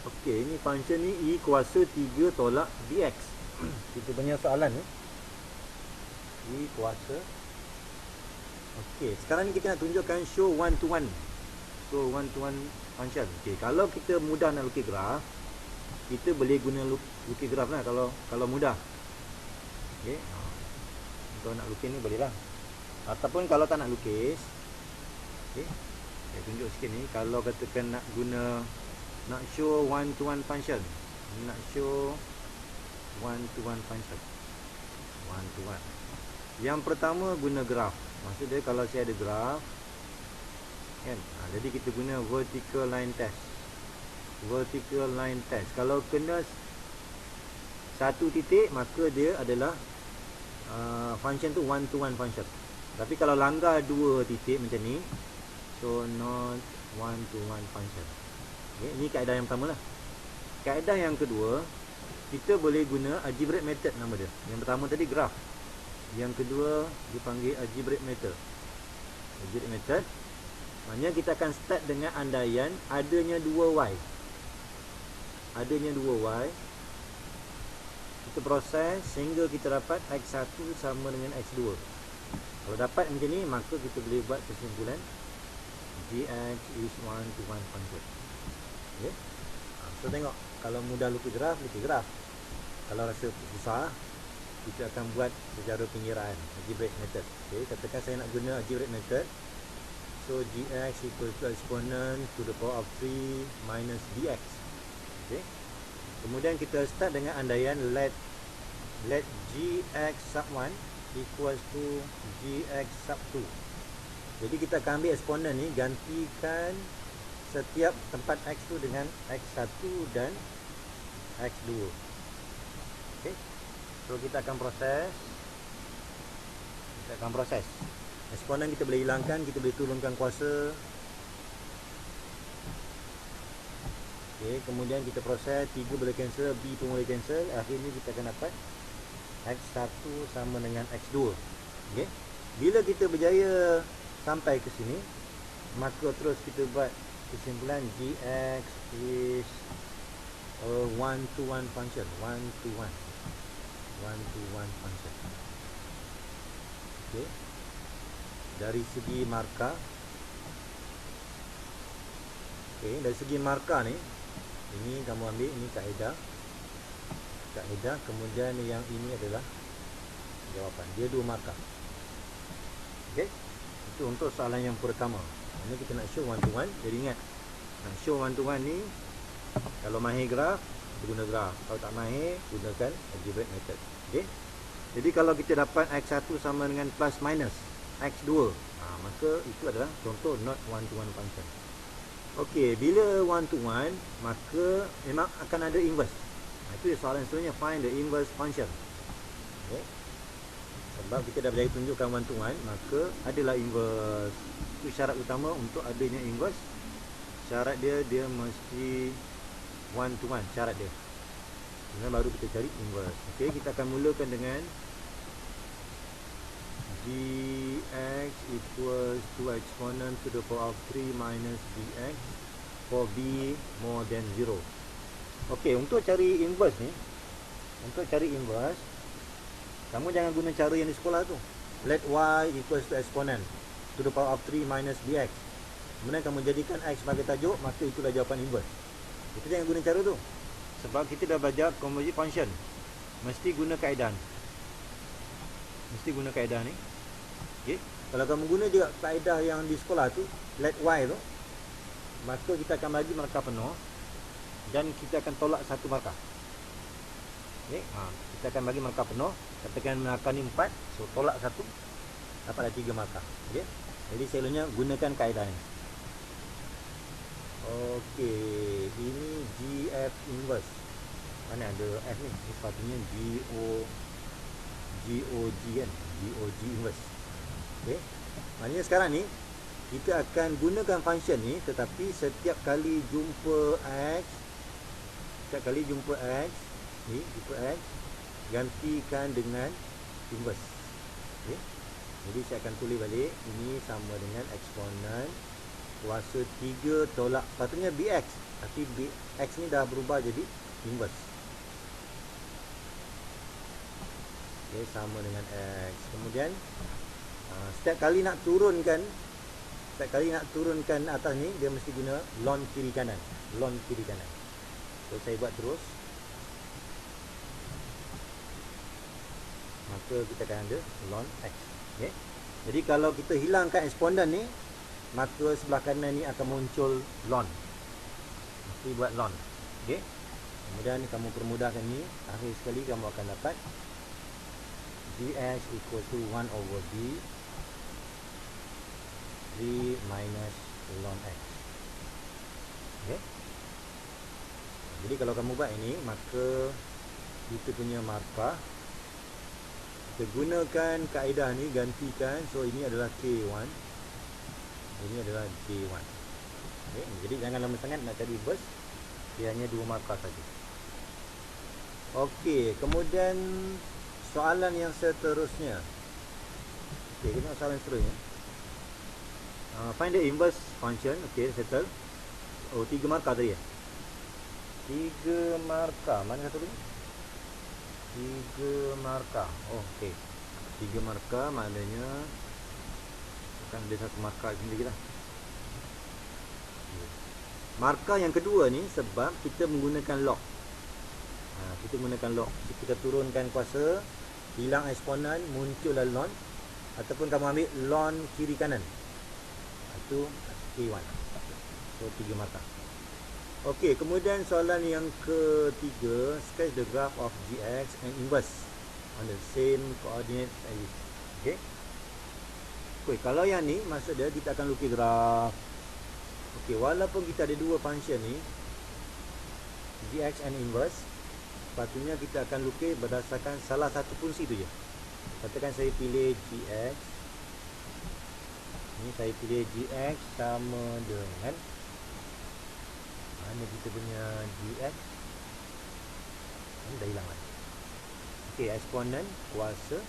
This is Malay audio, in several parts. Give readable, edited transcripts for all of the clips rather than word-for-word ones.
Okey, ini function ni E kuasa 3 tolak dx. Kita punya soalan ni E kuasa. Okey, sekarang ni kita nak tunjukkan show one to one. So one to one function. Okey, kalau kita mudah nak lukis graf, kita boleh guna lukis graf lah kalau mudah. Okey. Kalau nak lukis ni boleh lah. Ataupun kalau tak nak lukis, okey. Saya tunjuk sikit ni, kalau katakan nak show one to one function. Nak show one to one function. One to one. Yang pertama guna graf. Maksud dia kalau saya ada graf kan, jadi kita guna vertical line test. Vertical line test. Kalau kena satu titik, maka dia adalah function tu one to one function. Tapi kalau langgar dua titik macam ni, so not one to one function. Okay, ini kaedah yang pertama lah. Kaedah yang kedua, kita boleh guna algebraic method nama dia. Yang pertama tadi graf, yang kedua dipanggil algebraic method. Algebraic method maknanya kita akan start dengan andaian adanya 2y. Adanya 2y. Kita proses sehingga kita dapat x1 sama dengan x2. Kalau dapat macam ni, maka kita boleh buat kesimpulan gx is one to one function. Okay. So tengok, kalau mudah lukis graf, lukis graf. Kalau rasa susah, kita akan buat secara pinggiran, algebraic method. Okay, katakan saya nak guna algebraic method. So gx equals to exponent to the power of 3 minus dx. Okay. Kemudian kita start dengan andaian let gx sub 1 equals to gx sub 2. Jadi kita akan ambil eksponen ni, gantikan setiap tempat x tu dengan x1 dan x2. Okay. So kita akan proses. Eksponen kita boleh hilangkan, kita boleh turunkan kuasa. Okay, kemudian kita proses, 3 boleh cancel, b pun boleh cancel. Akhirnya kita akan dapat x1 sama dengan x2. Okay. Bila kita berjaya sampai ke sini, maka terus kita buat kesimpulan gx is a one to one function. One to one function. Okay. Dari segi markah, okay, dari segi markah ni, ini kamu ambil, ini kaedah, kemudian yang ini adalah jawapan. Dia dua markah. Okay. Itu untuk soalan yang pertama. Ini kita nak show one to one. Jadi ingat, nak show one to one ni, kalau mahir graf, kita guna graf. Kalau tak mahir, gunakan algebraic method. Okay. Jadi kalau kita dapat x1 sama dengan plus minus x2, maka itu adalah contoh not one to one function. Okey, bila one to one, maka memang akan ada inverse. Itu soalan seterusnya, find the inverse function. Okay. Sebab kita dah berjaya tunjukkan one to one, maka adalah inverse. Itu syarat utama untuk adanya inverse. Syarat dia mesti one to one, syarat dia. Kemudian baru kita cari inverse. Okey, kita akan mulakan dengan gx equals to exponent to the power of 3 minus dx for b more than 0. Okey, untuk cari inverse ni, kamu jangan guna cara yang di sekolah tu. Let y equals to exponent to the power of 3 minus dx. Kemudian kamu jadikan x sebagai tajuk, maka itulah jawapan inverse. Kita jangan guna cara tu. Sebab kita dah belajar composite function. Mesti guna kaedah ni. Okay. Kalau kamu guna juga kaedah yang di sekolah tu, let y tu, maka kita akan bagi markah penuh dan kita akan tolak satu markah. Okay. Kita akan bagi markah penuh. Katakan markah ni 4, so tolak satu, dapatlah 3 markah. Okay. Jadi selalunya gunakan kaedah ni. Okey, ini gf inverse. Mana ada f ni? Ini sepatutnya gog kan? Gog inverse. Okey. Maknanya sekarang ni kita akan gunakan function ni, tetapi setiap kali jumpa x, gantikan dengan inverse. Okey. Jadi saya akan tulis balik, ini sama dengan eksponen kuasa 3 tolak, patutnya bx. Tapi X ni dah berubah jadi inverse. Okay, sama dengan X. Kemudian setiap kali nak turunkan atas ni, dia mesti guna lon kiri kanan. So saya buat terus. Maka kita akan ada ln X. Okay. Jadi kalau kita hilangkan eksponen ni, maka sebelah kanan ni akan muncul ln. Mesti buat ln. Okay. Kemudian kamu permudahkan ni, akhir sekali kamu akan dapat dx equals to 1 over b 3 minus ln X. Okay. Jadi kalau kamu buat ini, maka kita punya markah, kita gunakan kaedah ni, gantikan. So ini adalah K1, ini adalah J1. Okay. Jadi jangan lama sangat nak cari verse, dia hanya 2 markah saja. Okey, kemudian soalan yang seterusnya. Okey, kita soalan seterusnya. Find the inverse function. Okey, settle. Oh, 3 markah tadi ya? 3 markah. Mana satu lagi? 3 markah. Oh, okey. 3 markah maknanya akan ada 1 markah sendiri lah. Markah yang kedua ni sebab kita menggunakan log. Kita menggunakan log. Kita turunkan kuasa, hilang eksponen, muncullah ln, ataupun kamu ambil ln kiri kanan. Itu K1. So 3 markah. Okey, kemudian soalan yang ketiga, sketch the graph of gx and inverse on the same coordinate as this. Okey. Okey, kalau yang ni maksud dia kita akan lukis graf. Okey, walaupun kita ada 2 function ni, gx and inverse, sepatutnya kita akan lukis berdasarkan salah satu fungsi tu je. Katakan saya pilih gx. Ni saya pilih gx sama dengan, mana kita punya gx? Ini dah hilang kan? Okey, eksponen kuasa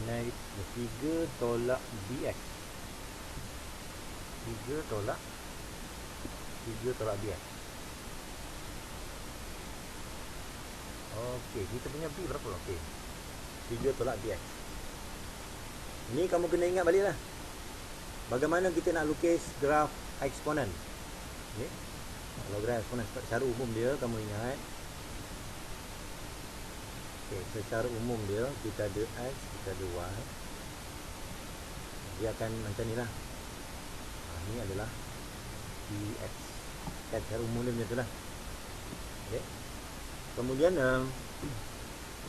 negatif 3 tolak dx. 3 tolak dx. Okey, kita punya b berapa? Okey, 3 tolak dx. Ni kamu kena ingat balik lah, bagaimana kita nak lukis graf eksponen. Okay. Kalau graf eksponen secara umum dia, kamu ingat. Okay, secara umum dia, kita ada x, kita ada y. Dia akan macam ni lah. Ini adalah dx. Kan, secara umum dia macam tu lah. Okay. Kemudian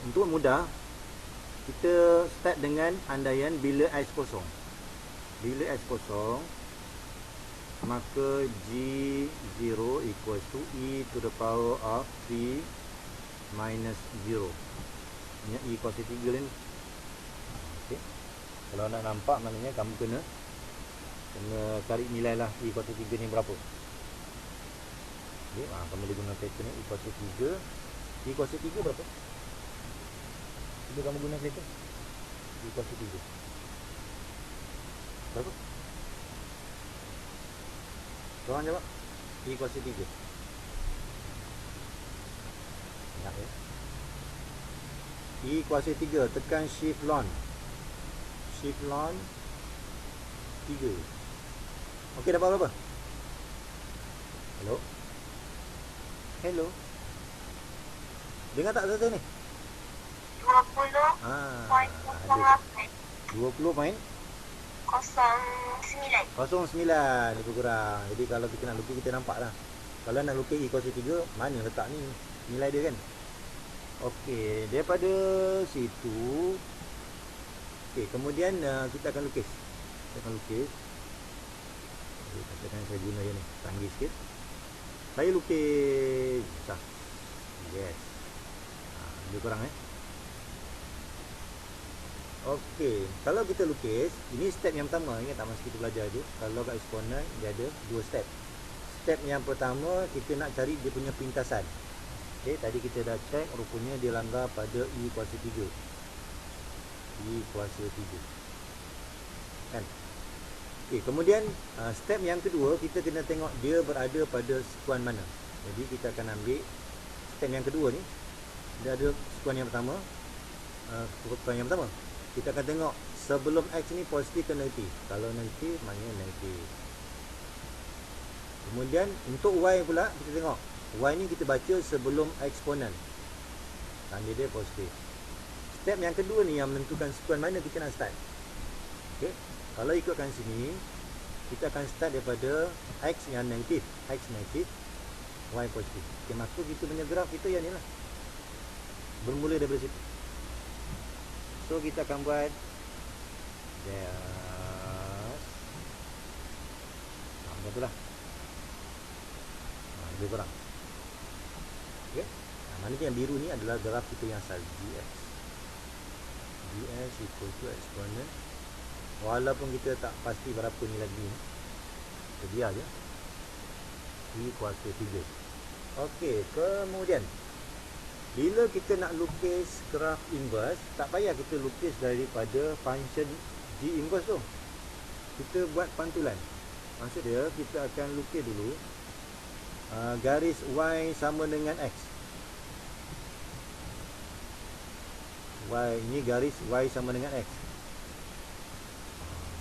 untuk mudah, kita start dengan andaian bila x kosong. Bila x kosong, maka G0 equals to e to the power of 3 minus 0. Ini e kuasa 3 ni. Okay. Kalau nak nampak, maknanya kamu kena cari nilai lah e kuasa 3 ni berapa. Okay. Kamu boleh guna pattern ni, e kuasa 3. E kuasa 3 berapa? Bila kamu guna pattern e kuasa 3 berapa? Korang jawab. E kuasa 3. Ingat ya. E kuasa 3, tekan shift ln. Shift ln 3. Okey, dapat berapa? Hello? Hello? Dengar tak selesai ni? 20.09. 09 lebih kurang. Jadi kalau kita nak lukis, kita nampak lah. Kalau nak lukis E kuasa 3, mana letak ni nilai dia kan. Okey, daripada situ. Okey, kemudian kita akan lukis. Okay, katakan saya guna yang ni, canggih sikit. Saya lukis susah. Yes. Lebih kurang Okey, kalau kita lukis, ini step yang pertama. Ingat tak masa kita belajar tu, kalau kat eksponen dia ada 2 step. Step yang pertama, kita nak cari dia punya pintasan. Okey, tadi kita dah check, rupanya dia langgar pada E kuasa 3. E kuasa 3. Kan? Okey, kemudian step yang kedua, kita kena tengok dia berada pada sekuan mana. Jadi kita akan ambil step yang kedua ni, dia ada sekuan yang pertama. Sekuan yang pertama, kita akan tengok sebelum X ni positif ke negatif. Kalau negatif, maknanya negatif. Kemudian untuk Y pula, kita tengok Y ni kita baca sebelum eksponen, tanda dia positif. Step yang kedua ni yang menentukan sekuan mana kita nak start. Okay. Kalau ikutkan sini, kita akan start daripada X yang negatif. X negatif, Y positif. Okay, maka kita punya graf kita yang ni lah, bermula daripada situ. So kita akan buat dash, betul lah, lebih kurang. Okay. Maknanya yang biru ni adalah graf kita yang asal, Gx. Gx equal to exponent. Walaupun kita tak pasti berapa ni lagi, kita biar je, E kuasa 3. Okey, kemudian bila kita nak lukis graf inverse, tak payah kita lukis daripada function G inverse tu. Kita buat pantulan. Maksud dia, kita akan lukis dulu garis Y sama dengan X. Y ni garis Y sama dengan X.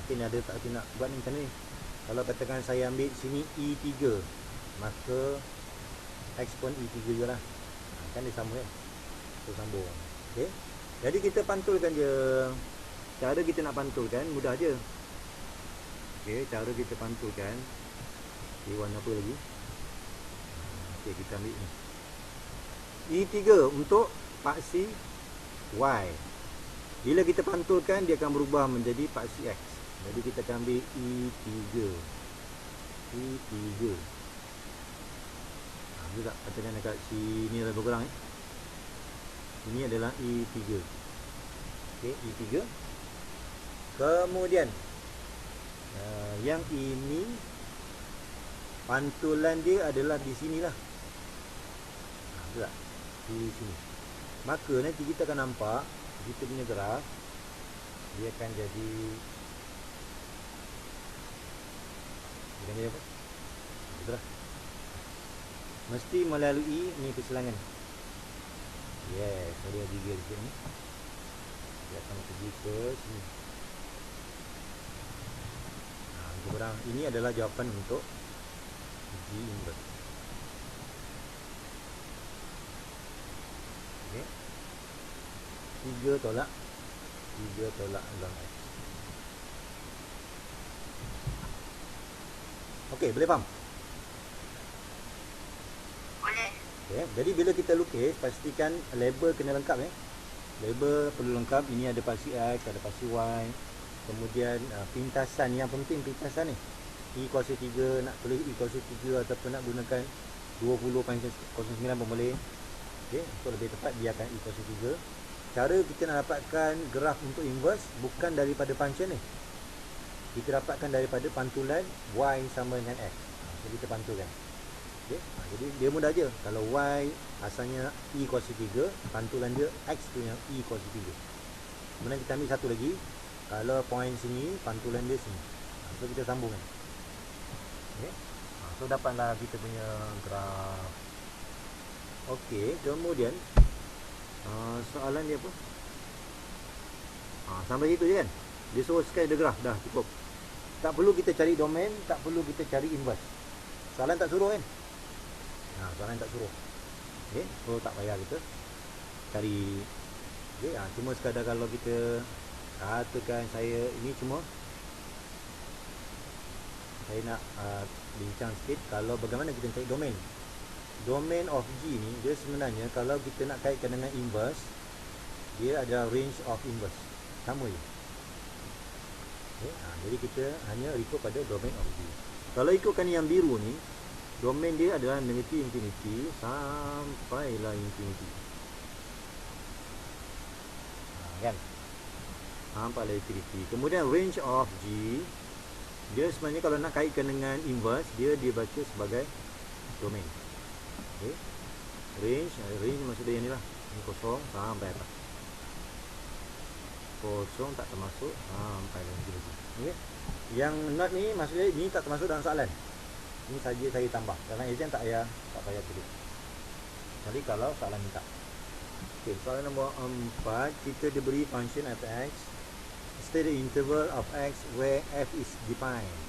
Mungkin ada tak nak buat ni macam ni. Kalau katakan saya ambil sini E3, maka ekspon E3 je lah. Kan dia sama kan. So sambung. Okay. Jadi kita pantulkan je. Cara kita nak pantulkan mudah je. Okay, cara kita pantulkan. Okay, warna apa lagi? Okay, kita ambil ni. E3 untuk paksi Y. Bila kita pantulkan, dia akan berubah menjadi paksi X. Jadi kita akan ambil E3. E3. Juga katakan dekat sini lebih kurang ini adalah E3. Okey, E3. Kemudian yang ini pantulan dia adalah di sinilah. Juga di sini. Maka nanti kita akan nampak kita punya graf dia akan jadi apa? Betul. Mesti melalui ni perselangan. Yes, ada gigil di sini. Dia akan pergi ke sini. Kurang. Ini adalah jawapan untuk G inverse. Okey. 3 tolak log X. Okey, boleh faham? Boleh. Okay. Jadi bila kita lukis, pastikan label kena lengkap. Label perlu lengkap. Ini ada paksi X, ada paksi Y. Kemudian pintasan, yang penting pintasan ni. E kuasa 3, nak tulis E kuasa 3 ataupun nak gunakan 20.09 pun boleh. Okay. Untuk lebih tepat, biarkan E kuasa 3. Cara kita nak dapatkan graf untuk inverse bukan daripada function ni. Kita dapatkan daripada pantulan Y sama dengan X. Jadi kita pantulkan. Okay. Jadi dia mudah je. Kalau Y asalnya E kuasa 3, pantulan dia X tu yang E kuasa 3. Kemudian kita ambil satu lagi. Kalau point sini, pantulan dia sini. So kita sambungkan. Okay. So dapatlah kita punya graf. Okey, kemudian soalan dia apa? Sampai situ je kan? Dia suruh sekali ada graf, dah cukup. Tak perlu kita cari domain, tak perlu kita cari inverse. Soalan tak suruh kan? Soalan tak suruh. Okay, so tak payah kita cari. Okay, cuma sekadar kalau kita katakan saya ini cuma saya nak bincang sikit kalau bagaimana kita cari domain. Domain of G ni dia sebenarnya kalau kita nak kaitkan dengan inverse, dia ada range of inverse. Sama je. Okay, jadi kita hanya ikut pada domain of G. Kalau ikutkan yang biru ni, domain dia adalah negatif infinity sampailah infinity. Kan? Sampailah infinity. Kemudian range of G, dia sebenarnya kalau nak kaitkan dengan inverse, dia dibaca sebagai domain. Okay. Range maksud dia ni lah. Ini kosong sampai atas. kosong tak termasuk. Sampai lagi. Okey. Yang not ni maksudnya ini tak termasuk dalam soalan. Ini saja saya tambah. Dalam exam tak payah tulis. Jadi kalau soalan minta. Okey, soalan nombor 4, kita diberi function f(x), state the interval of x where f is defined.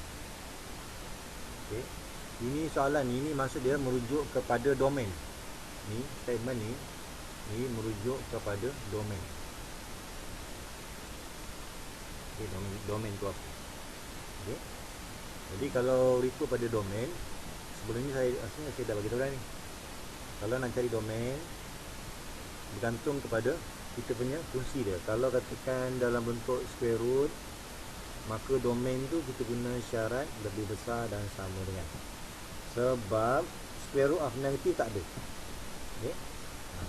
Okey. Ini soalan ini maksud dia merujuk kepada domain. Ni statement ni merujuk kepada domain. Okey, domain tu apa? Okey. Jadi kalau ikut pada domain, sebelum ni saya dah bagi tahu dah ni. Kalau nak cari domain, bergantung kepada kita punya fungsi dia. Kalau katakan dalam bentuk square root, maka domain tu kita guna syarat lebih besar dan sama dengan. Sebab square root of negative tak ada. Okey.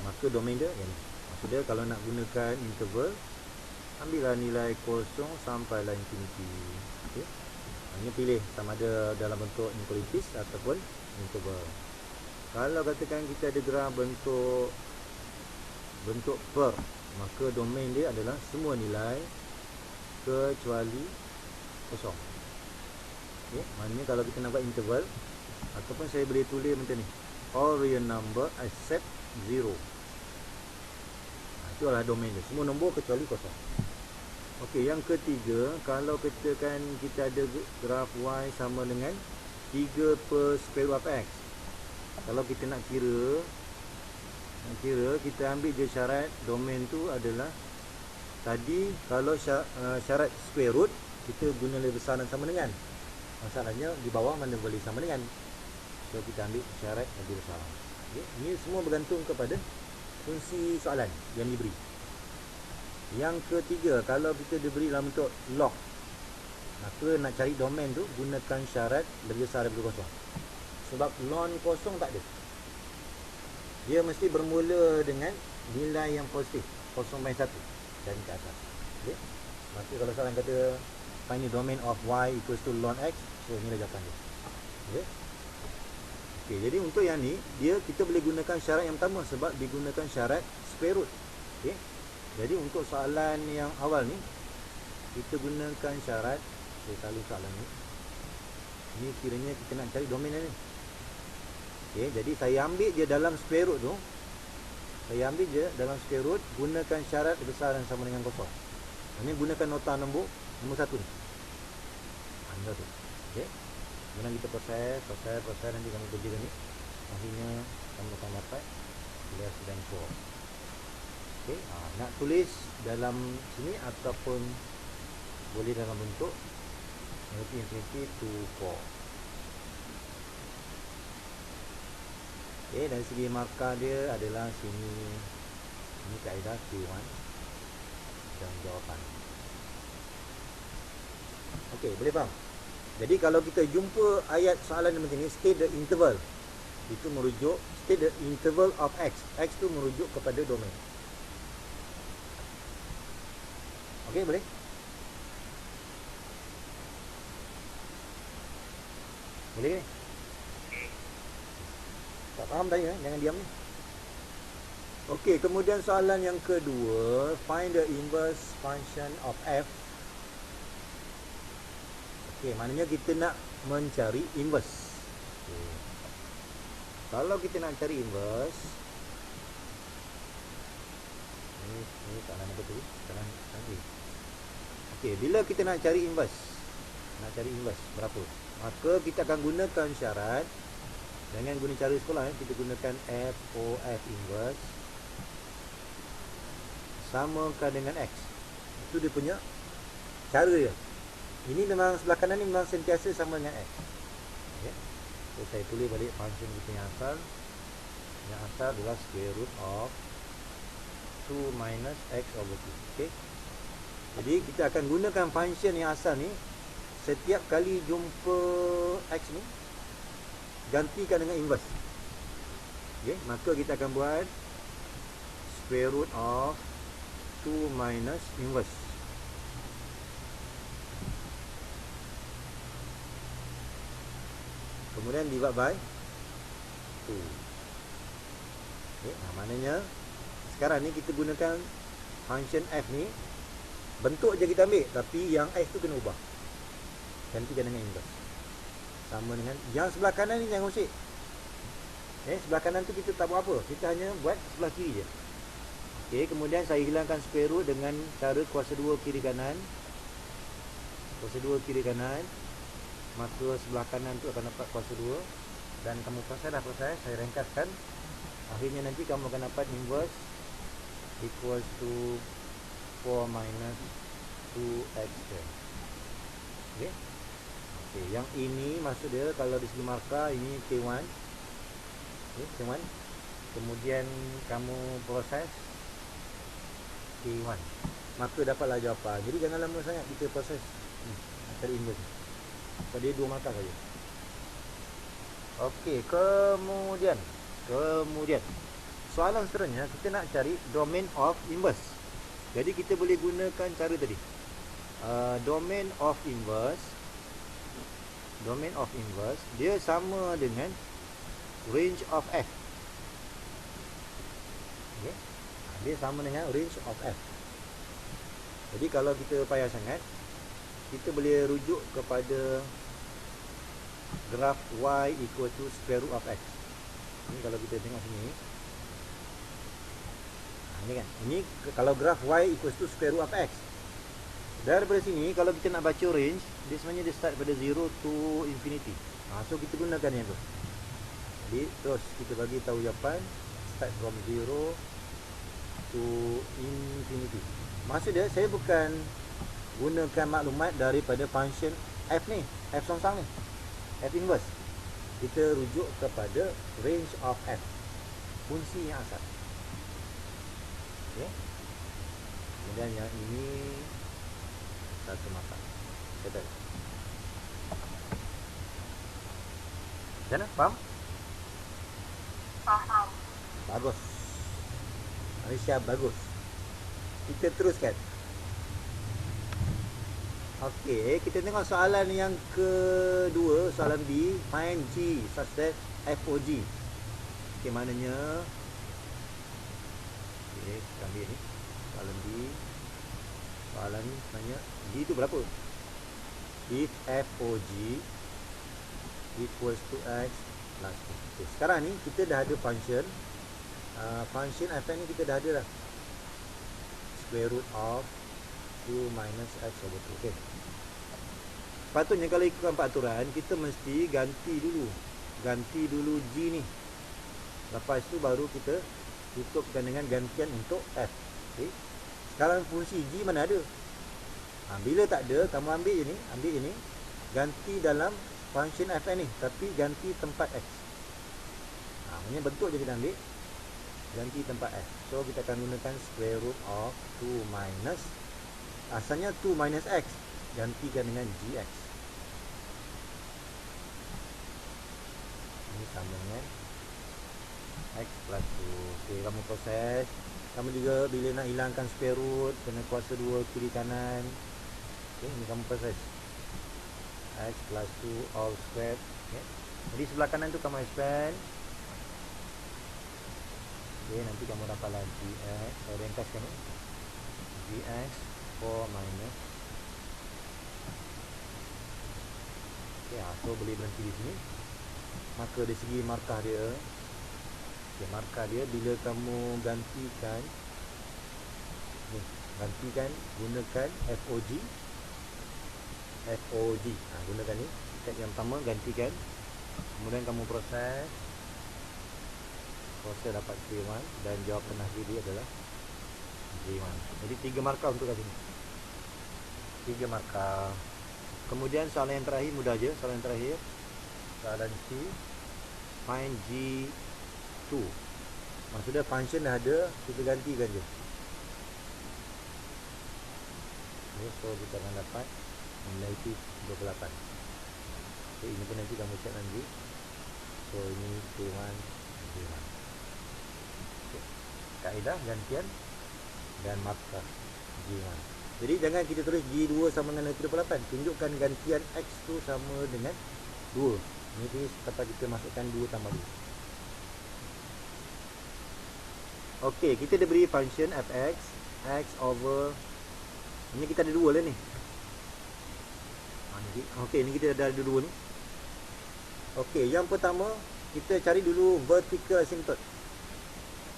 Maka domain dia yang ni. Maksudnya kalau nak gunakan interval, ambillah nilai kosong sampailah infinity. Okey. Hanya pilih sama ada dalam bentuk inequalities ataupun interval. Kalau katakan kita ada graf bentuk per, maka domain dia adalah semua nilai kecuali kosong. Okey, maknanya kalau kita nak buat interval, ataupun saya boleh tulis macam ni, all real number except 0. Itu adalah domain dia, semua nombor kecuali kosong. Okey, yang ketiga, kalau katakan kita ada graf y sama dengan 3 per square root of x. Kalau kita nak kira, kita ambil je syarat domain tu adalah tadi. Kalau syarat square root, kita guna lebih besar dan sama dengan. Masalahnya di bawah mana boleh sama dengan, so kita ambil syarat lebih besar. Okay. Ini semua bergantung kepada fungsi soalan yang diberi. Yang ketiga, kalau kita diberi dalam bentuk log, maka nak cari domain tu gunakan syarat lebih besar daripada kosong. Sebab ln kosong tak ada, dia mesti bermula dengan nilai yang positif 0.1 dan ke atas. Okay. Maka kalau soalan kata find the domain of y equals to ln x, so inilah jawapan dia. Okay. Okay, jadi untuk yang ni, kita boleh gunakan syarat yang pertama sebab digunakan syarat square root. Okay. Jadi untuk soalan yang awal ni, kita gunakan syarat, saya selalu soalan ni, ini kiranya kita nak cari domain ni. Okay, jadi saya ambil je dalam square root tu, gunakan syarat besar dan sama dengan kosong. Ini gunakan nota nombor 1 ni. Nombor 1. Okay. Kemudian kita proses, nanti kami kerjakan ni. Akhirnya kamu akan dapat less than 4. Okay. Nak tulis dalam sini ataupun boleh dalam bentuk infinity to 4. Okay, dari segi markah dia adalah sini. Ini kaedah Q1 dan jawapan. Okey, boleh faham? Jadi kalau kita jumpa ayat soalan macam ni, state the interval, itu merujuk state the interval of x. X tu merujuk kepada domain. Okey, boleh? Boleh ke? Tak faham tanya, jangan diam ni. Okey, kemudian soalan yang kedua, find the inverse function of f. Okey, maknanya kita nak mencari inverse. Okay. Kalau kita nak cari inverse, ini tak nak betul, sekarang nanti. Okey, bila kita nak cari inverse, berapa? Maka kita akan gunakan syarat. Dengan guna cara sekolah, kita gunakan f o f inverse samakan dengan x. Itu dia punya cara dia. Ini memang sebelah kanan ni memang sentiasa sama dengan x. Okay. So saya tulis balik function kita yang asal. Yang asal adalah square root of 2 minus x over 2. Okay. Jadi kita akan gunakan function yang asal ni. Setiap kali jumpa x ni, gantikan dengan inverse. Okay, maka kita akan buat square root of 2 minus inverse. Kemudian divide by 2. Okay, maknanya sekarang ni kita gunakan function f ni Bentuk je kita ambil, tapi yang X tu kena ubah. Gantikan dengan inverse. Sama dengan yang sebelah kanan ni jangan usik. Sebelah kanan tu kita tak buat apa, kita hanya buat sebelah kiri je. Okey, kemudian saya hilangkan square root dengan cara kuasa 2 kiri kanan. Kuasa 2 kiri kanan, maka sebelah kanan tu akan dapat kuasa 2. Dan kamu proses, saya ringkaskan. Akhirnya nanti kamu akan dapat inverse equals to 4 minus 2x square. Okey. Okey, yang ini maksud dia kalau di segi markah ini K1. Okey, K1. Kemudian kamu proses K1. Maka dapatlah jawapan. Jadi jangan lama sangat kita proses cari inverse. Sebab dia 2 markah saja. Okey, kemudian soalan seterusnya kita nak cari domain of inverse. Jadi kita boleh gunakan cara tadi. Domain of inverse dia sama dengan range of f. Okay. Dia sama dengan range of f. Jadi kalau kita payah sangat, kita boleh rujuk kepada graf y equal to square root of x. Ini kalau kita tengok sini. Ini kan. Ini kalau graf y equals to square root of x. Daripada sini kalau kita nak baca range, dia sebenarnya dia start pada 0 to infinity. So kita gunakan yang tu. Jadi terus kita bagi tahu jawapan start from 0 to infinity. Maksud dia saya bukan gunakan maklumat daripada function f ni, f songsang ni, f inverse. Kita rujuk kepada range of f, fungsi yang asal. Okay. Kemudian yang ini satu mata. Betul. Macam mana? Faham? Faham. Bagus. Aisyah, bagus. Kita teruskan. Okey, kita tengok soalan yang kedua, soalan B. Find G such that FOG. Okey, maknanya okey, kita ambil ni. Soalan B. Soalan ni sebenarnya G tu berapa? If FOG equals to x plus 2. Okay, sekarang ni kita dah ada function. Function f ni kita dah ada dah. Square root of 2 minus x over 2. Okay. Patutnya kalau ikutkan peraturan, kita mesti ganti dulu G ni. Lepas tu baru kita tutupkan dengan gantian untuk f. Okay. Sekarang fungsi G mana ada? Bila tak ada, kamu ambil ini, ganti dalam function f ni, tapi ganti tempat x. Maksudnya bentuk je kita ambil, ganti tempat f. So kita akan gunakan square root of 2 minus, asalnya 2 minus x, gantikan dengan gx. Ini sama dengan x plus 2. Okay, kamu proses. Kamu juga bila nak hilangkan square root, kena kuasa 2 kiri kanan. Okay, ini kamu proses x plus 2 all squared. Okay. Jadi sebelah kanan tu kamu expand. Okay, nanti kamu dapatlah gx. Saya ringkaskan ni, gx 4 minus. Okay, so boleh berhenti di sini. Maka dari segi markah dia, okay, markah dia bila kamu gantikan, gunakan FOG. Gunakan ni, step yang pertama gantikan, kemudian kamu proses dapat J1 dan jawapan akhir dia adalah J1. Jadi 3 markah untuk kat sini, 3 markah. Kemudian soalan yang terakhir mudah je, soalan C, find G2. Maksudnya function dah ada, kita gantikan je. Okay, so kita akan dapat negatif 28. Okay, ini pun nanti kamu check nanti. So ini K1, K1. Okay. Kaedah gantian dan markah G1. Jadi jangan kita tulis G2 sama dengan negatif 28. Tunjukkan gantian X tu sama dengan 2. Ini tempat kita masukkan 2 tambah 2. Okey, kita dah beri function fx, x over Ini kita ada dua lah ni. Okey, ni kita ada dua ni. Okey, yang pertama kita cari dulu vertical asymptote.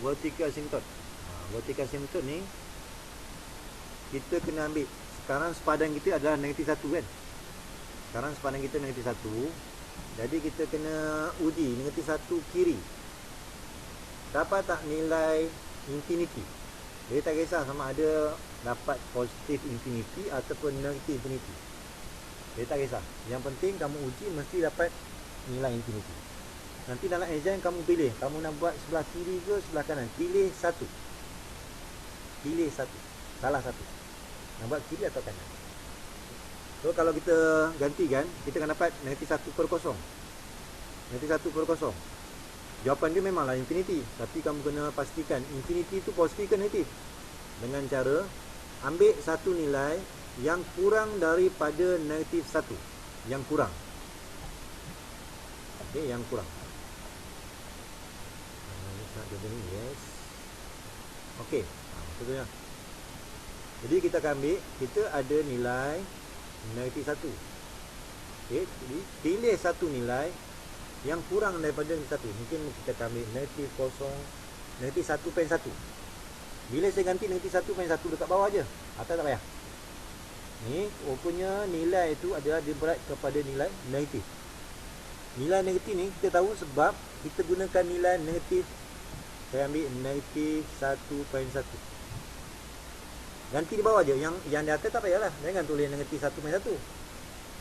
Vertical asymptote. Vertical asymptote ni kita kena ambil. Sekarang sepadan kita adalah -1 kan. Sekarang sepadan kita -1. Jadi kita kena uji -1 kiri. Dapat tak nilai infinity? Jadi tak kisah sama ada dapat positif infinity ataupun negatif infinity. Jadi tak kisah. Yang penting kamu uji mesti dapat nilai infinity. Nanti dalam exam kamu pilih, kamu nak buat sebelah kiri ke sebelah kanan. Pilih satu. Pilih satu. Salah satu. Nak buat kiri atau kanan. So kalau kita gantikan, kita akan dapat -1/0. -1/0. Jawapan dia memanglah infinity, tapi kamu kena pastikan infinity itu positif ke negatif. Dengan cara ambil satu nilai yang kurang daripada -1. Yang kurang. Okey, yang kurang. Yes. Okey, contohnya. Jadi kita akan ambil, kita ada nilai -1. Okey, jadi pilih satu nilai yang kurang daripada -1. Mungkin kita akan ambil -1.1. Bila saya ganti -1.1 dekat bawah je, atas tak payah. Ni rupanya nilai itu adalah dia berat kepada nilai negatif. Nilai negatif ni kita tahu sebab kita gunakan nilai negatif. Saya ambil -1.1. Ganti di bawah je. Yang di atas tak payahlah. Jangan tulis -1.1.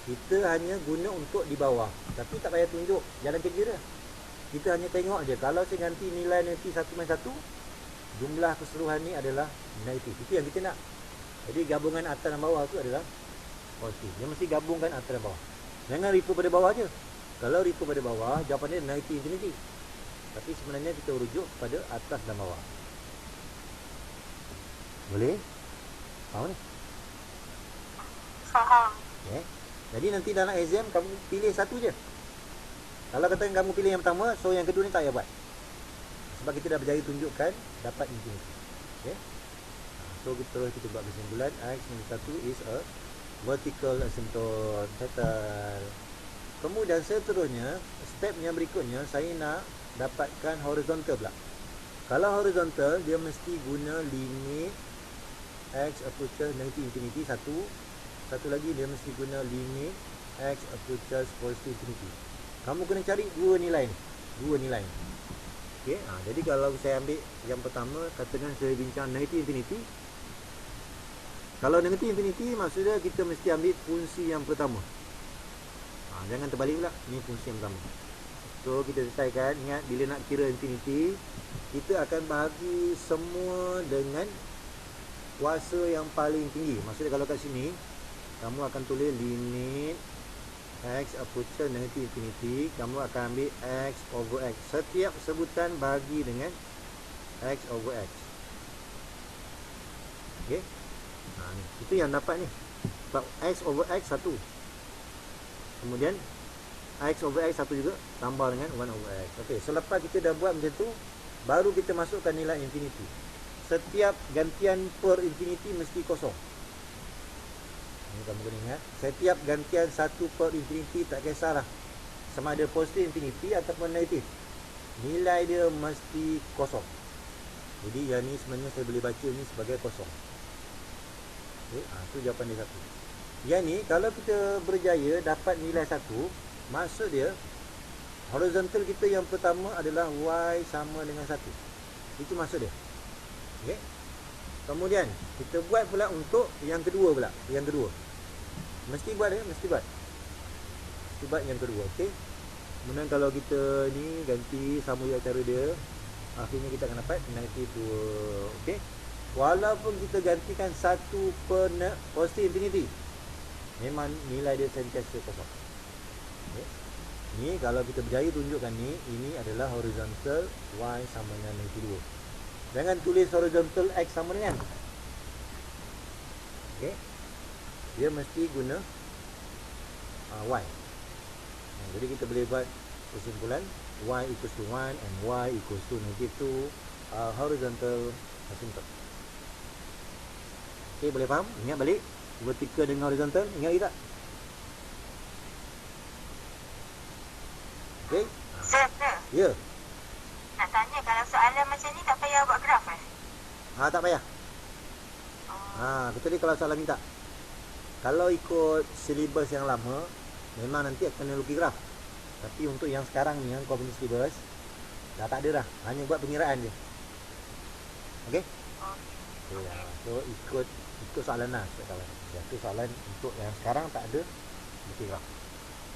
Kita hanya guna untuk di bawah. Tapi tak payah tunjuk jalan kerja dia. Kita hanya tengok je. Kalau saya ganti nilai -1.1, jumlah keseluruhan ni adalah negatif. Itu yang kita nak. Jadi gabungan atas dan bawah tu adalah positif. Dia mesti gabungkan atas dan bawah. Jangan refer pada bawah je. Kalau refer pada bawah, jawapan dia negatif infinity. Tapi sebenarnya kita rujuk pada atas dan bawah. Boleh? Faham ni? Faham. Okay. Jadi nanti dalam exam kamu pilih satu je. Kalau katakan kamu pilih yang pertama, so yang kedua ni tak payah buat. Sebab kita dah berjaya tunjukkan dapat infinity. Okay. So kita buat kesimpulan X-1 is a vertical asymptote. Settle. Kemudian seterusnya, step yang berikutnya saya nak dapatkan horizontal pula. Kalau horizontal, dia mesti guna limit X approaches negative infinity. Satu lagi dia mesti guna limit X approaches positive infinity. Kamu kena cari dua nilai ni. Okay, jadi kalau saya ambil yang pertama, katakan saya bincang negative infinity. Kalau negative infinity, maksudnya kita mesti ambil fungsi yang pertama. Jangan terbalik pula. Ni fungsi yang pertama. So kita selesaikan. Ingat, bila nak kira infinity, kita akan bahagi semua dengan kuasa yang paling tinggi. Maksudnya kalau kat sini, kamu akan tulis limit X approaches negative infinity. Kamu akan ambil X over X. Setiap sebutan bahagi dengan X over X. Okay. Itu yang dapat ni. Sebab X over X 1. Kemudian X over X 1 juga, tambah dengan 1 over X. Okey, selepas kita dah buat macam tu, baru kita masukkan nilai infinity. Setiap gantian per infinity mesti kosong. Ini kamu kena ingat. Setiap gantian 1 per infinity, tak kisahlah sama ada positif infinity ataupun negatif, nilai dia mesti kosong. Jadi yang ni sebenarnya saya boleh baca ni sebagai kosong. Okey, itu jawapan dia 1. Yang ni kalau kita berjaya dapat nilai 1, maksud dia horizontal kita yang pertama adalah Y sama dengan 1. Itu maksud dia. Okey. Kemudian kita buat pula untuk yang kedua pula. Yang kedua. Mesti buat ya, mesti buat. Mesti buat yang kedua, okey. Kemudian kalau kita ni ganti sama juga cara dia, akhirnya kita akan dapat negatif 2. Okey. Walaupun kita gantikan 1 per positif infinity, memang nilai dia sentiasa kosong. Okay. Ni kalau kita berjaya tunjukkan ni, ini adalah horizontal Y sama dengan negatif 2. Jangan tulis horizontal X sama dengan. Okay. Dia mesti guna Y. Jadi kita boleh buat kesimpulan Y equals to 1 and Y equals to negative 2 horizontal asymptote. Okey, boleh faham? Ingat balik vertical dengan horizontal, ingat lagi tak? Okey. Sir, Ya. nak tanya kalau soalan macam ni tak payah buat graf Tak payah. Betul ni kalau soalan minta. Kalau ikut silibus yang lama, memang nanti akan lukis graf. Tapi untuk yang sekarang ni, yang kau punya silibus, dah tak ada dah. Hanya buat pengiraan je. Okey? Okay, so ikut soalan lah. Itu soalan untuk yang sekarang tak ada lukis graf.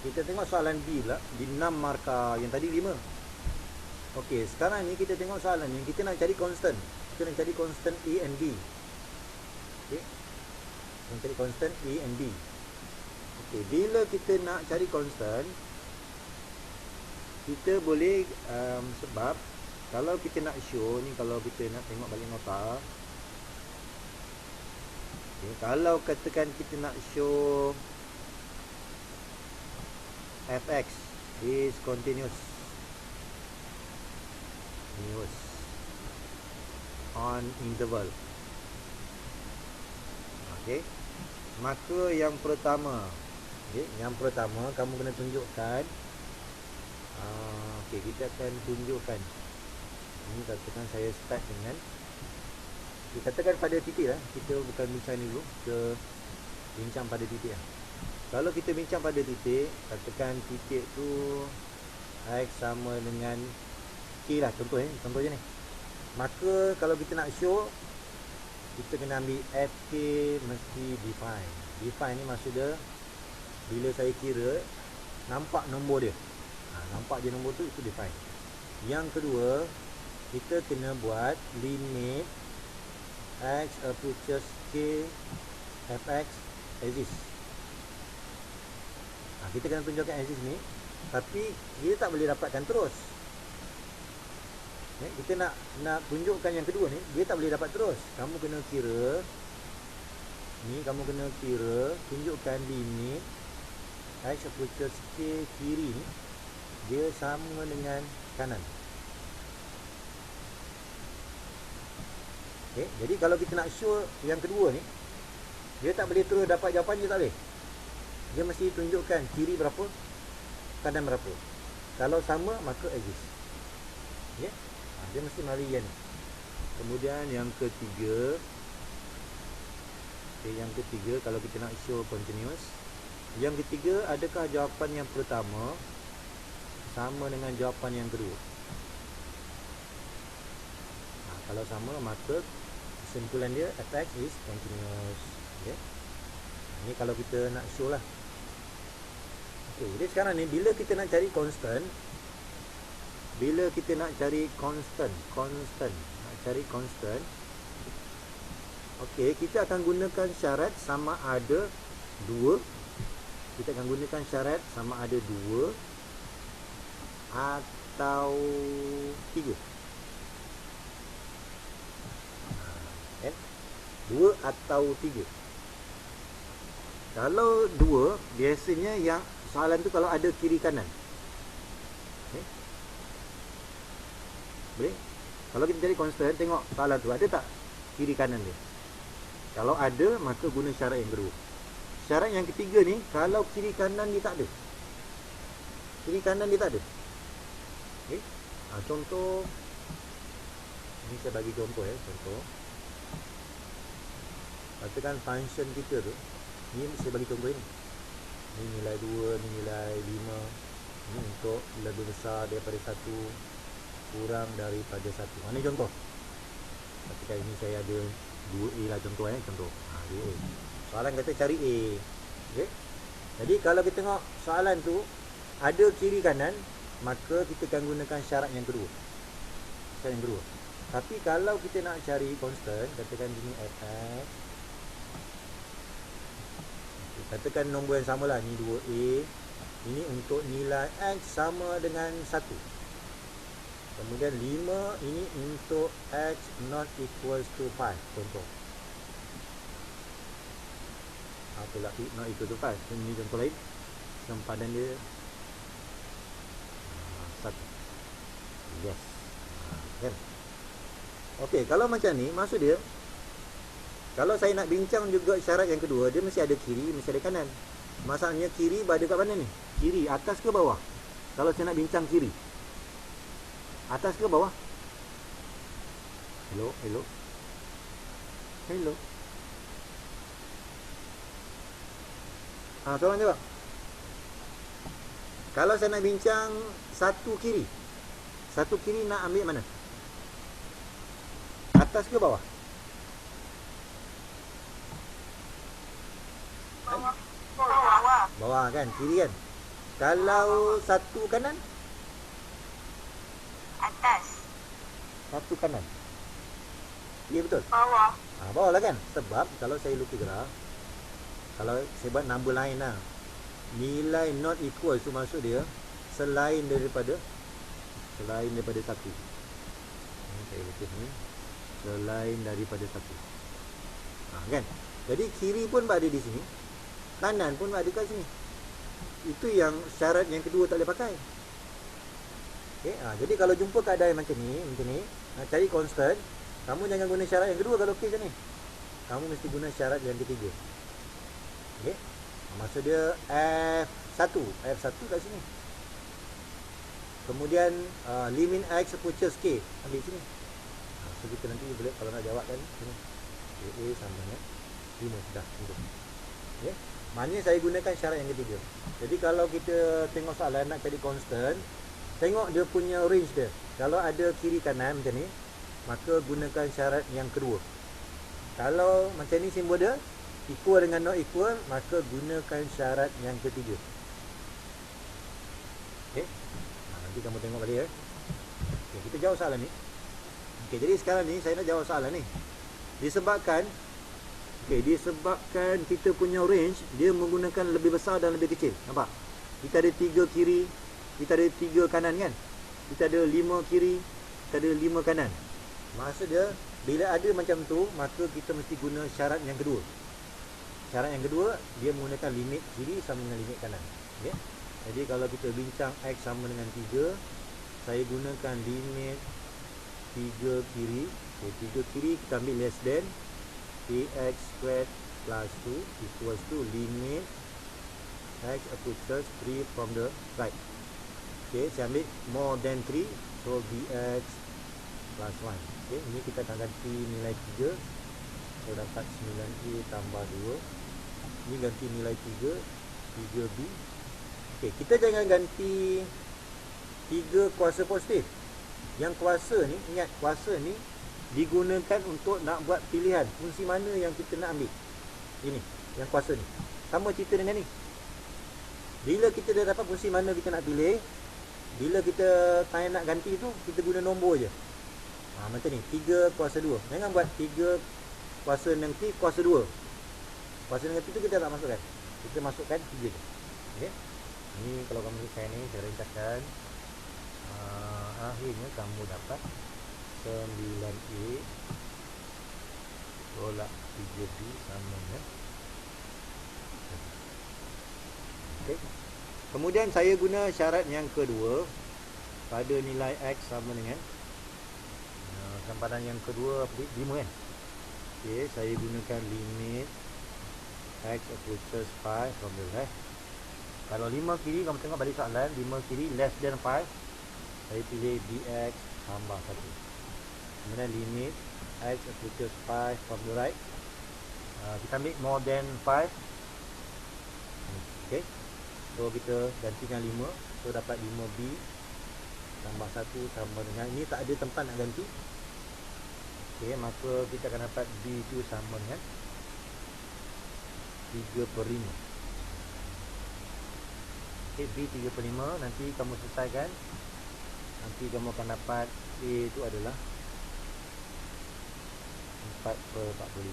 Kita tengok soalan B pula. Di 6 markah, yang tadi 5. Okey, sekarang ni kita tengok soalan ni. Kita nak cari constant. Kita nak cari constant A and B. Okey. Kita cari constant A and B. Okey, bila kita nak cari constant, kita boleh sebab kalau kita nak show ni, kalau kita nak tengok balik nota. Okey, kalau katakan kita nak show fx is continuous on interval. Okey, maka yang pertama, kamu kena tunjukkan. Okey, kita akan tunjukkan. Ini katakan saya start dengan, katakan pada titik lah. Kita bukan bincang dulu, kita bincang pada titik lah. Kalau kita bincang pada titik, katakan titik tu x sama dengan k lah, contoh je ni. Maka kalau kita nak show, kita kena ambil fk mesti define. Define ni maksud dia, bila saya kira, nampak nombor dia. Nampak je nombor tu, itu define. Yang kedua, kita kena buat limit x approaches k fx exist. Kita kena tunjukkan exist ni, tapi kita tak boleh dapatkan terus. Kita nak tunjukkan yang kedua ni, dia tak boleh dapat terus. Kamu kena kira ni, kamu kena kira tunjukkan limit x approaches k kiri ni, dia sama dengan kanan. Okay, jadi kalau kita nak show yang kedua ni, dia tak boleh terus dapat jawapan, dia tak boleh. Dia mesti tunjukkan kiri berapa, kanan berapa. Kalau sama, maka exist. Okay? Dia mesti melalui yang ni. Kemudian yang ketiga, kalau kita nak show continuous, yang ketiga, adakah jawapan yang pertama sama dengan jawapan yang kedua? Kalau sama, maka kesimpulan dia fx is continuous. Okay? Ini kalau kita nak show lah. Okay, jadi sekarang ni bila kita nak cari constant, okey, kita akan gunakan syarat sama ada 2. Kita akan gunakan syarat sama ada 2 atau 3. 2 atau 3. Kalau 2, biasanya yang soalan tu kalau ada kiri kanan. Okay. Boleh? Kalau kita cari constant, tengok soalan tu ada tak kiri kanan dia. Kalau ada, maka guna syarat yang kedua. Syarat yang ketiga ni, kalau kiri kanan dia tak ada. Kiri kanan dia tak ada. Okay. Contoh, ini saya bagi contoh contoh. Katakan function kita tu, ni saya bagi contoh ini. Ni nilai 2, ni nilai 5. Ni untuk lebih besar daripada 1, kurang daripada 1. Ini contoh. Katakan ini saya ada 2A lah contoh. Contoh 2A. Soalan kata cari A. Okay? Jadi kalau kita tengok soalan tu ada kiri kanan, maka kita akan gunakan syarat yang kedua. Syarat yang kedua. Tapi kalau kita nak cari constant, katakan ini fx. Katakan nombor yang samalah, ni 2A. Ini untuk nilai x sama dengan 1. Kemudian 5, ini untuk x not equals to 5. Contoh. Apalah not equal to 5. Ini contoh lain. Sempadan dia 1. Yes. Kan? Okey, kalau macam ni, maksud dia Kalau saya nak bincang juga syarat yang kedua, dia mesti ada kiri, mesti ada kanan. Masalahnya kiri berada kat mana ni? Kiri, atas ke bawah? Kalau saya nak bincang kiri, atas ke bawah? Hello, hello. Hello. Tolong jawab. Kalau saya nak bincang satu kiri nak ambil mana? Atas ke bawah? Bawah. Bawah kan, kiri kan. Kalau satu kanan? Atas. Satu kanan. Ya betul. Bawah. Bawah lah kan. Sebab kalau saya lukis graf, kalau saya buat number lain lah, nilai not equal tu maksud dia selain daripada satu. Saya lukis ni, selain daripada satu. Kan. Jadi kiri pun berada di sini, kanan pun ada kat sini. Itu yang syarat yang kedua tak boleh pakai. Okay? Jadi kalau jumpa keadaan macam ni, nak cari constant, kamu jangan guna syarat yang kedua kalau kes ni. Kamu mesti guna syarat yang ketiga. Okay? Maksud dia F1 kat sini. Kemudian limit X approaches K, ambil sini. So kita nanti boleh kalau nak jawab kan sini. A sama dengan 5 dah cukup. Okay? Maknanya saya gunakan syarat yang ketiga. Jadi kalau kita tengok soalan nak cari constant, tengok dia punya range dia. Kalau ada kiri kanan macam ni, maka gunakan syarat yang kedua. Kalau macam ni simbol dia equal dengan not equal, maka gunakan syarat yang ketiga. Okey. Nanti kamu tengok balik ya. Okey, kita jawab soalan ni. Okey, jadi sekarang ni saya nak jawab soalan ni. Disebabkan kita punya range dia menggunakan lebih besar dan lebih kecil. Nampak? Kita ada 3 kiri, kita ada 3 kanan kan? Kita ada 5 kiri, kita ada 5 kanan. Maksud dia bila ada macam tu, maka kita mesti guna syarat yang kedua. Syarat yang kedua, dia menggunakan limit kiri sama dengan limit kanan. Okay? Jadi kalau kita bincang X sama dengan 3, saya gunakan limit 3 kiri. Okay, 3 kiri kita ambil less than ax squared plus 2 equals to limit x approaches 3 from the right. Okay, saya ambil more than 3, so bx plus 1. Okay, ini kita akan ganti nilai 3, so dapat 9a tambah 2. Ini ganti nilai 3, 3b. Okay, kita jangan ganti 3 kuasa positif. Yang kuasa ni, ingat kuasa ni digunakan untuk nak buat pilihan fungsi mana yang kita nak ambil. Ini, yang kuasa ni. Sama cerita dengan ni. Bila kita dah dapat fungsi mana kita nak pilih, bila kita tanya nak ganti tu, kita guna nombor je. Macam ni, 3 kuasa 2. Jangan buat 3 kuasa negati kuasa 2. Kuasa negati tu kita tak masukkan. Kita masukkan 3 je. Okay? Ni kalau kamu selesai ni, saya ringkaskan. Akhirnya kamu dapat 9a tolak 3b sama dengan. Okay. Kemudian saya guna syarat yang kedua pada nilai x sama dengan sempadan yang kedua 5 kan. Okay, saya gunakan limit x approaches 5 from the left. Kalau 5 kiri, kamu tengok balik soalan, 5 kiri less than 5, saya pilih dx tambah 1. Kemudian limit x approaches 5 from the right, kita ambil more than 5. Okay, so kita gantikan 5, so dapat 5b tambah 1 sama dengan, ini tak ada tempat nak ganti. Okay, maka kita akan dapat b itu sama dengan 3/5. Okay, b 3/5. Nanti kamu selesaikan, nanti kamu akan dapat a itu adalah 4/45.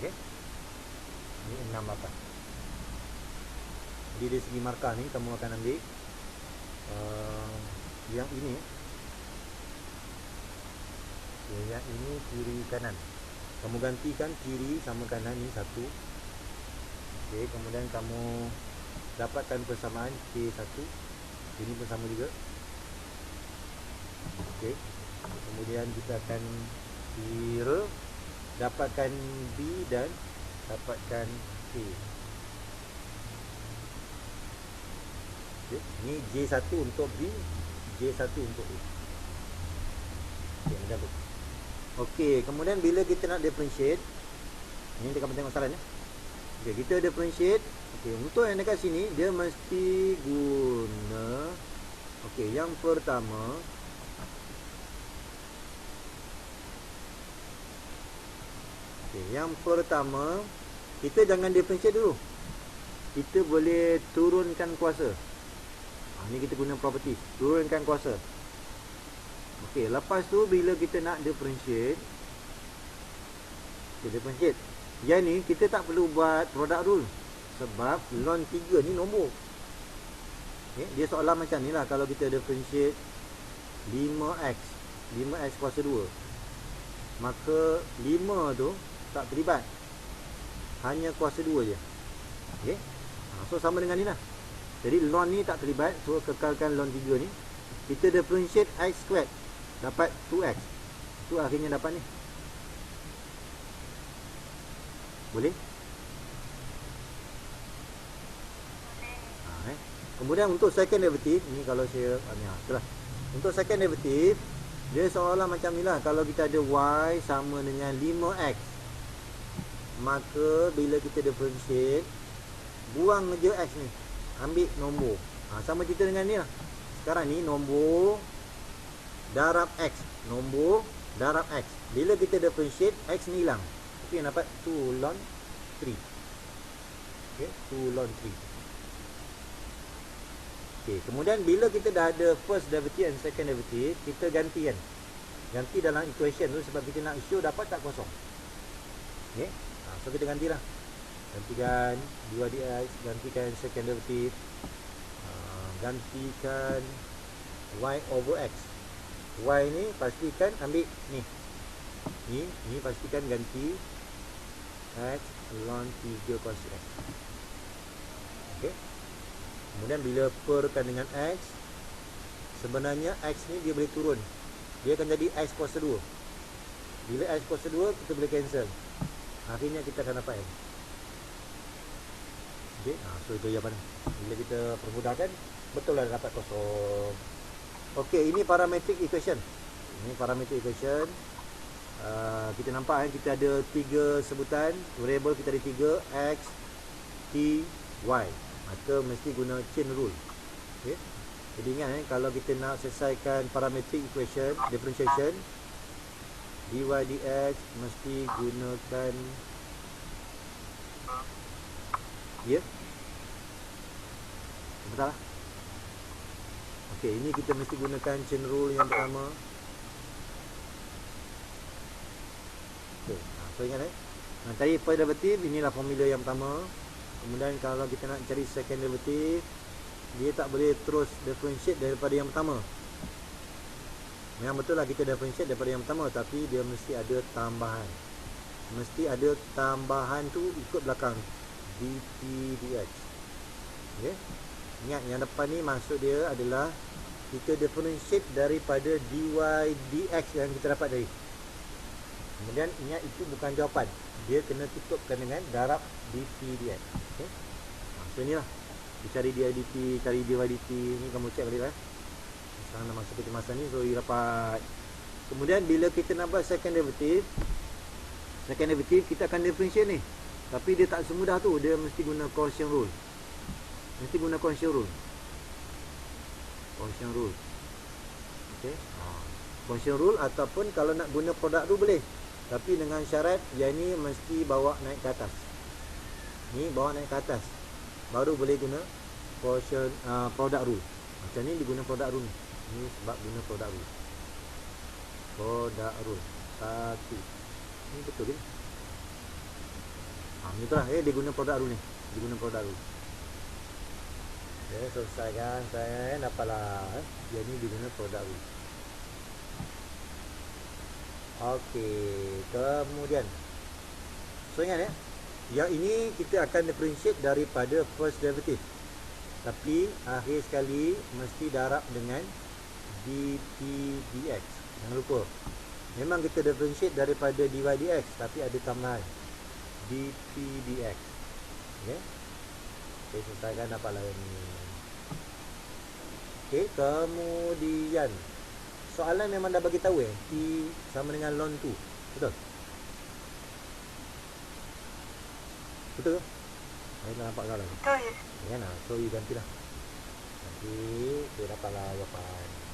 Okay, ini 6/8. Jadi dari segi markah ni kamu akan ambil yang ini. Okay, yang ini kiri kanan. Kamu gantikan kiri sama kanan ni 1. Okay, kemudian kamu dapatkan persamaan K1. Ini pun sama juga. Okay, kemudian kita akan Kira dapatkan B dan dapatkan A. Okay. Ni J1 untuk B, J1 untuk A. Okay, macam tu. Okey, kemudian bila kita nak differentiate, ni dekat tengok soalan ya. Okey, kita differentiate. Okey, untuk yang dekat sini dia mesti guna, okey, yang pertama kita jangan differentiate dulu. Kita boleh turunkan kuasa. Ni kita guna property, turunkan kuasa. Okey, lepas tu bila kita nak differentiate, yang ni kita tak perlu buat product rule sebab ln 3 ni nombor. Okay, dia soalan macam ni lah. Kalau kita differentiate 5x kuasa 2, maka 5 tu tak terlibat, hanya kuasa 2 je. Okay, so sama dengan ni lah. Jadi ln ni tak terlibat, so kekalkan ln 3 ni. Kita differentiate x squared, dapat 2x. Tu akhirnya dapat ni. Boleh? Kemudian untuk second derivative ni, kalau saya itulah. Untuk second derivative dia seolah macam ni lah. Kalau kita ada y sama dengan 5x, maka bila kita differentiate, buang je x ni, ambil nombor. Sama cerita dengan ni lah. Sekarang ni nombor darab x, nombor darab x. Bila kita differentiate, x ni hilang. Okey, dapat 2 ln 3. Okey, 2 ln 3. Okey, kemudian bila kita dah ada first derivative and second derivative, kita ganti kan. Ganti dalam equation tu sebab kita nak show dapat tak kosong. Okey. So kita gantilah. Gantikan dua dx, gantikan second derivative. Gantikan y over x. Y ni pastikan ambil ni. Ni pastikan ganti x ln 3 cos x. Okey. Kemudian bila perkan dengan x, sebenarnya x ni dia boleh turun. Dia akan jadi x kuasa 2. Bila x kuasa 2, kita boleh cancel. Akhirnya kita akan dapat x. Okey, so itu jawapan. Bila kita permudahkan, betul lah dapat kosong. Okey, ini parametric equation. Ini parametric equation. Kita nampak kita ada 3 sebutan variable, kita ada 3 x, t, y. Maka mesti guna chain rule. Okay. Jadi ingat kalau kita nak selesaikan parametric equation differentiation, dy dx mesti gunakan betul lah. Okey, ini kita mesti gunakan chain rule yang pertama. Okey, so ingat tadi first derivative, inilah formula yang pertama. Kemudian kalau kita nak cari second derivative, dia tak boleh terus differentiate daripada yang pertama. Memang betul lah kita differentiate daripada yang pertama, tapi dia mesti ada tambahan. Mesti ada tambahan tu ikut belakang, dt dx. Okay. Ingat yang depan ni maksud dia adalah kita differentiate daripada dy dx yang kita dapat tadi. Kemudian ingat itu bukan jawapan, dia kena tutupkan dengan darab dt dx. Okay. So inilah kita cari dy dt, cari dy dt. Ni kamu cek balik lah. Sekarang dah masuk kecemasan ni, so dapat. Kemudian bila kita nak buat second derivative, kita akan differentiate ni. Tapi dia tak semudah tu, dia mesti guna quotient rule. Quotient rule. Okey. Quotient rule ataupun kalau nak guna product rule boleh. Tapi dengan syarat yang ni mesti bawa naik ke atas. Ni bawa naik ke atas, baru boleh guna quotient product rule. Macam ni diguna product rule ni. Ni sebab guna product rule. Product rule. Satu. Ni betul ke? Ni tu lah. Dia guna product rule ni. Dia guna product rule. Selesaikan saya dapatlah. Yang ni diguna product rule. Okey, kemudian so ingat yang ini kita akan differentiate daripada first derivative. Tapi akhir sekali mesti darab dengan dt dx. Jangan lupa. Memang kita differentiate daripada dy dx, tapi ada tambahan dp dx. Okey. Okey, selesaikan dapat lah ni. Okey, kemudian soalan memang dah bagi tahu t sama dengan ln 2. Betul? Betul ke? Saya tak nampak kau lagi. Betul. Ya, nah, so you gantilah. Nanti saya dapatlah jawapan.